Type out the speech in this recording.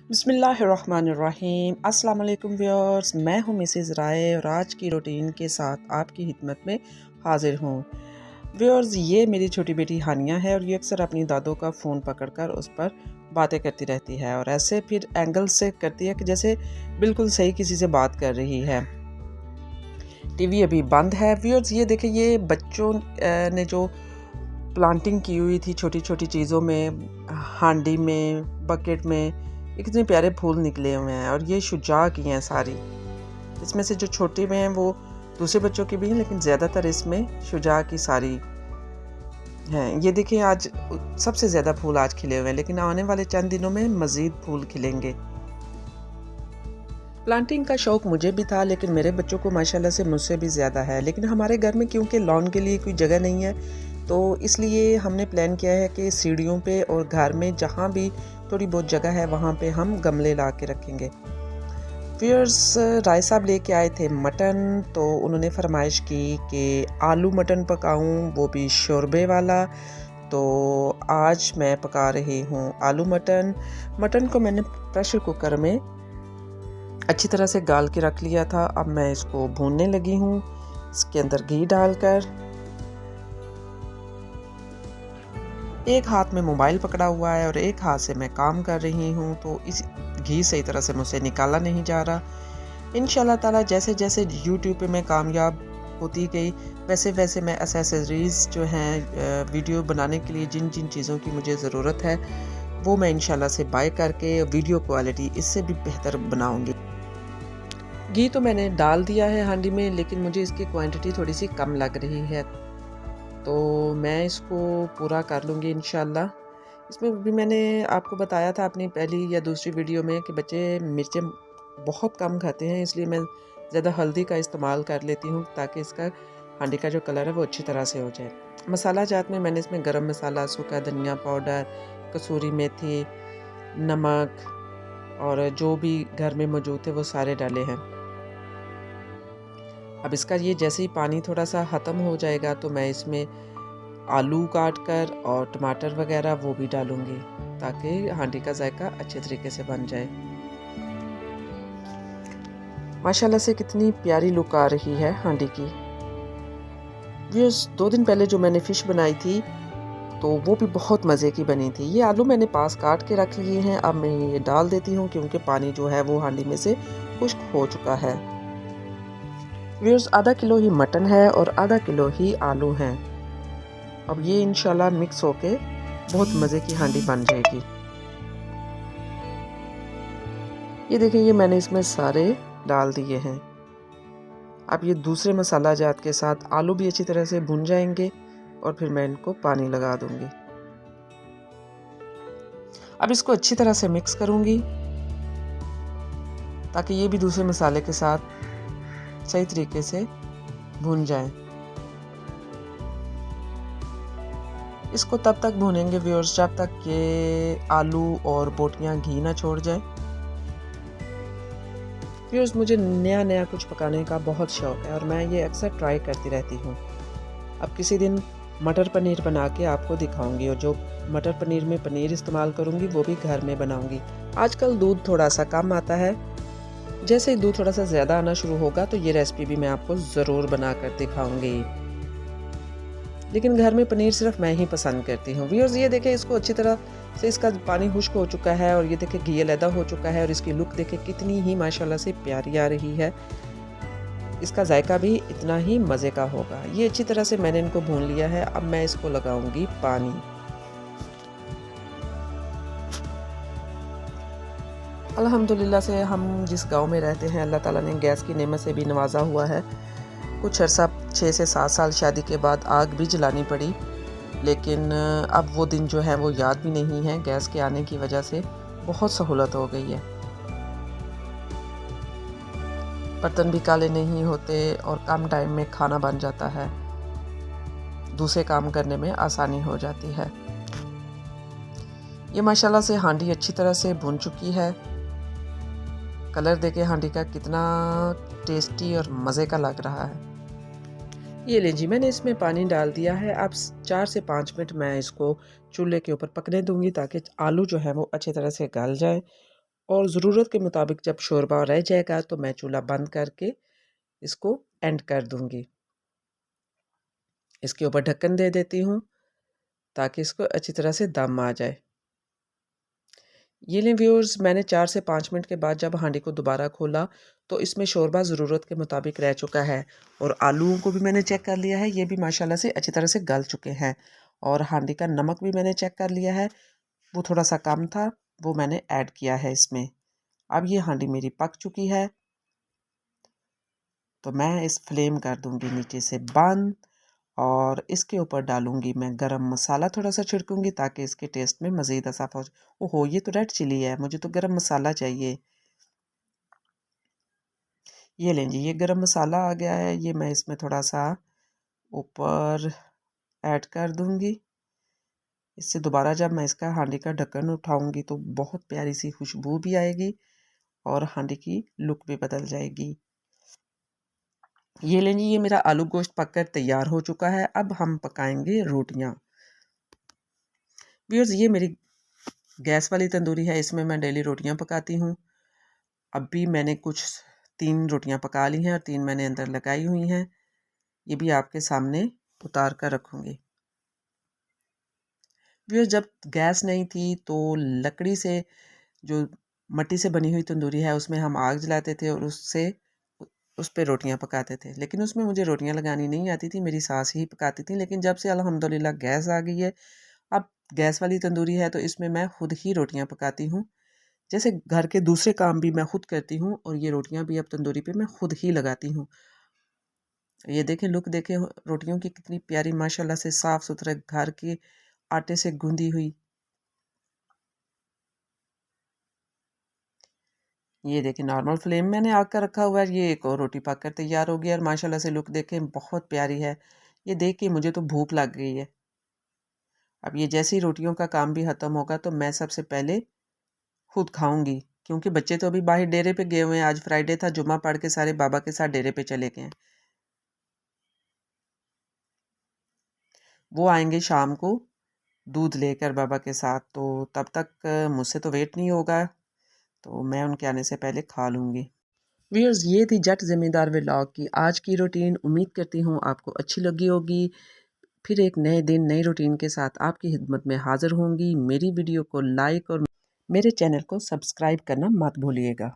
बिस्मिल्लाहिर्रहमानिर्रहीम। अस्सलाम वालेकुम व्यूअर्स, मैं हूँ मिसेज़ राय और आज की रूटीन के साथ आपकी खिदमत में हाजिर हूँ। व्यूअर्स, ये मेरी छोटी बेटी हानिया है और ये अक्सर अपनी दादों का फ़ोन पकड़कर उस पर बातें करती रहती है और ऐसे फिर एंगल से करती है कि जैसे बिल्कुल सही किसी से बात कर रही है। टीवी अभी बंद है। व्यूअर्स, ये देखें, ये बच्चों ने जो प्लांटिंग की हुई थी छोटी छोटी चीज़ों में, हांडी में, बकेट में, ये कितने प्यारे फूल निकले हुए हैं और ये शुजा की हैं सारी। इसमें से जो छोटे में हैं वो दूसरे बच्चों की भी हैं, लेकिन ज़्यादातर इसमें शुजा की सारी हैं। ये देखिए, आज सबसे ज़्यादा फूल आज खिले हुए हैं, लेकिन आने वाले चंद दिनों में मज़ीद फूल खिलेंगे। प्लांटिंग का शौक़ मुझे भी था, लेकिन मेरे बच्चों को माशाल्लाह से मुझसे भी ज़्यादा है। लेकिन हमारे घर में क्योंकि लॉन के लिए कोई जगह नहीं है, तो इसलिए हमने प्लान किया है कि सीढ़ियों पे और घर में जहाँ भी थोड़ी बहुत जगह है वहाँ पे हम गमले ला के रखेंगे। व्यूअर्स, राय साहब लेके आए थे मटन, तो उन्होंने फरमाइश की कि आलू मटन पकाऊं, वो भी शोरबे वाला। तो आज मैं पका रही हूँ आलू मटन। मटन को मैंने प्रेशर कुकर में अच्छी तरह से गाल के रख लिया था। अब मैं इसको भूनने लगी हूँ, इसके अंदर घी डालकर। एक हाथ में मोबाइल पकड़ा हुआ है और एक हाथ से मैं काम कर रही हूँ, तो इस घी सही तरह से मुझसे निकाला नहीं जा रहा। इंशाल्लाह ताला जैसे जैसे यूट्यूब पे मैं कामयाब होती गई, वैसे वैसे मैं एक्सेसरीज़ जो हैं वीडियो बनाने के लिए जिन जिन चीज़ों की मुझे ज़रूरत है, वो मैं इंशाल्लाह से बाय करके वीडियो क्वालिटी इससे भी बेहतर बनाऊँगी। घी तो मैंने डाल दिया है हांडी में, लेकिन मुझे इसकी क्वांटिटी थोड़ी सी कम लग रही है, तो मैं इसको पूरा कर लूँगी इंशाल्लाह। इसमें भी मैंने आपको बताया था अपनी पहली या दूसरी वीडियो में कि बच्चे मिर्चें बहुत कम खाते हैं, इसलिए मैं ज़्यादा हल्दी का इस्तेमाल कर लेती हूँ ताकि इसका हांडी का जो कलर है वो अच्छी तरह से हो जाए। मसाला जात में मैंने इसमें गरम मसाला, सूखा धनिया पाउडर, कसूरी मेथी, नमक और जो भी घर में मौजूद थे वो सारे डाले हैं। अब इसका ये जैसे ही पानी थोड़ा सा ख़त्म हो जाएगा तो मैं इसमें आलू काट कर और टमाटर वगैरह वो भी डालूंगी ताकि हांडी का जायका अच्छे तरीके से बन जाए। माशाल्लाह से कितनी प्यारी लुक आ रही है हांडी की। ये 2 दिन पहले जो मैंने फ़िश बनाई थी तो वो भी बहुत मज़े की बनी थी। ये आलू मैंने पास काट के रख लिए हैं, अब मैं ये डाल देती हूँ क्योंकि पानी जो है वो हांडी में से खुश्क हो चुका है। व्यूअर्स, आधा किलो ही मटन है और आधा किलो ही आलू हैं। अब ये इंशाल्लाह मिक्स होके बहुत मज़े की हांडी बन जाएगी। ये देखिए, ये मैंने इसमें सारे डाल दिए हैं। अब ये दूसरे मसाला जात के साथ आलू भी अच्छी तरह से भुन जाएंगे और फिर मैं इनको पानी लगा दूंगी। अब इसको अच्छी तरह से मिक्स करूंगी ताकि ये भी दूसरे मसाले के साथ सही तरीके से भुन जाए। इसको तब तक भूनेंगे व्यूअर्स जब तक ये आलू और बोटियां घी ना छोड़ जाए। व्यूअर्स, मुझे नया नया कुछ पकाने का बहुत शौक़ है और मैं ये अक्सर ट्राई करती रहती हूँ। अब किसी दिन मटर पनीर बना के आपको दिखाऊंगी और जो मटर पनीर में पनीर इस्तेमाल करूँगी वो भी घर में बनाऊंगी। आजकल दूध थोड़ा सा कम आता है, जैसे ही दूध थोड़ा सा ज़्यादा आना शुरू होगा तो ये रेसिपी भी मैं आपको ज़रूर बना कर दिखाऊंगी। लेकिन घर में पनीर सिर्फ मैं ही पसंद करती हूँ। व्यूअर्स, ये देखें, इसको अच्छी तरह से इसका पानी खुश्क हो चुका है और ये देखें घी अलहदा हो चुका है और इसकी लुक देखें कितनी ही माशाल्लाह से प्यारी आ रही है। इसका जायका भी इतना ही मज़े का होगा। ये अच्छी तरह से मैंने इनको भून लिया है। अब मैं इसको लगाऊंगी पानी। अल्हम्दुलिल्लाह से हम जिस गांव में रहते हैं, अल्लाह ताला ने गैस की नेमत से भी नवाजा हुआ है। कुछ अर्सा 6 से 7 साल शादी के बाद आग भी जलानी पड़ी, लेकिन अब वो दिन जो है वो याद भी नहीं है। गैस के आने की वजह से बहुत सहूलत हो गई है, बर्तन भी काले नहीं होते और कम टाइम में खाना बन जाता है, दूसरे काम करने में आसानी हो जाती है। ये माशाल्लाह से हांडी अच्छी तरह से भुन चुकी है। कलर देखे हांडी का कितना टेस्टी और मज़े का लग रहा है। ये ले जी, मैंने इसमें पानी डाल दिया है। अब 4 से 5 मिनट मैं इसको चूल्हे के ऊपर पकने दूंगी ताकि आलू जो है वो अच्छी तरह से गल जाए और ज़रूरत के मुताबिक जब शोरबा रह जाएगा तो मैं चूल्हा बंद करके इसको एंड कर दूँगी। इसके ऊपर ढक्कन दे देती हूँ ताकि इसको अच्छी तरह से दम आ जाए। ये लें व्यूअर्स, मैंने 4 से 5 मिनट के बाद जब हांडी को दोबारा खोला तो इसमें शोरबा ज़रूरत के मुताबिक रह चुका है और आलूओं को भी मैंने चेक कर लिया है, ये भी माशाल्लाह से अच्छी तरह से गल चुके हैं। और हांडी का नमक भी मैंने चेक कर लिया है, वो थोड़ा सा कम था, वो मैंने ऐड किया है इसमें। अब ये हांडी मेरी पक चुकी है तो मैं इस फ्लेम कर दूंगी नीचे से बंद और इसके ऊपर डालूंगी मैं गरम मसाला, थोड़ा सा छिड़कूंगी ताकि इसके टेस्ट में मज़ीद इजाफा हो। ओहो, ये तो रेड चिली है, मुझे तो गरम मसाला चाहिए। ये लें जी, ये गरम मसाला आ गया है, ये मैं इसमें थोड़ा सा ऊपर ऐड कर दूंगी। इससे दोबारा जब मैं इसका हांडी का ढक्कन उठाऊंगी तो बहुत प्यारी सी खुशबू भी आएगी और हांडी की लुक भी बदल जाएगी। ये लें जी, ये मेरा आलू गोश्त पककर तैयार हो चुका है। अब हम पकाएंगे रोटियां। व्यूअर्स, ये मेरी गैस वाली तंदूरी है, इसमें मैं डेली रोटियां पकाती हूँ। अभी मैंने कुछ 3 रोटियां पका ली हैं और 3 मैंने अंदर लगाई हुई हैं। ये भी आपके सामने उतार कर रखूँगी। व्यूअर्स, जब गैस नहीं थी तो लकड़ी से, जो मट्टी से बनी हुई तंदूरी है, उसमें हम आग जलाते थे और उससे उस पे रोटियां पकाते थे। लेकिन उसमें मुझे रोटियां लगानी नहीं आती थी, मेरी सास ही पकाती थी। लेकिन जब से अल्हम्दुलिल्लाह गैस आ गई है, अब गैस वाली तंदूरी है तो इसमें मैं खुद ही रोटियां पकाती हूँ। जैसे घर के दूसरे काम भी मैं खुद करती हूँ और ये रोटियां भी अब तंदूरी पे मैं खुद ही लगाती हूँ। ये देखें, लुक देखें रोटियों की कितनी प्यारी, माशाल्लाह से साफ़ सुथरे घर के आटे से गूंदी हुई। ये देखिए, नॉर्मल फ्लेम मैंने आग का रखा हुआ है। ये एक और रोटी पक कर तैयार हो गई और माशाल्लाह से लुक देखें, बहुत प्यारी है। ये देख के मुझे तो भूख लग गई है। अब ये जैसे ही रोटियों का काम भी ख़त्म होगा तो मैं सबसे पहले खुद खाऊंगी, क्योंकि बच्चे तो अभी बाहर डेरे पे गए हुए हैं। आज फ्राइडे था, जुम्मा पढ़ के सारे बाबा के साथ डेरे पे चले गए हैं। वो आएंगे शाम को दूध लेकर बाबा के साथ, तो तब तक मुझसे तो वेट नहीं होगा, तो मैं उनके आने से पहले खा लूँगी। व्यूअर्स, ये थी जट ज़मींदार व्लॉग की आज की रूटीन। उम्मीद करती हूँ आपको अच्छी लगी होगी। फिर एक नए दिन नई रूटीन के साथ आपकी खिदमत में हाज़िर होंगी। मेरी वीडियो को लाइक और मेरे चैनल को सब्सक्राइब करना मत भूलिएगा।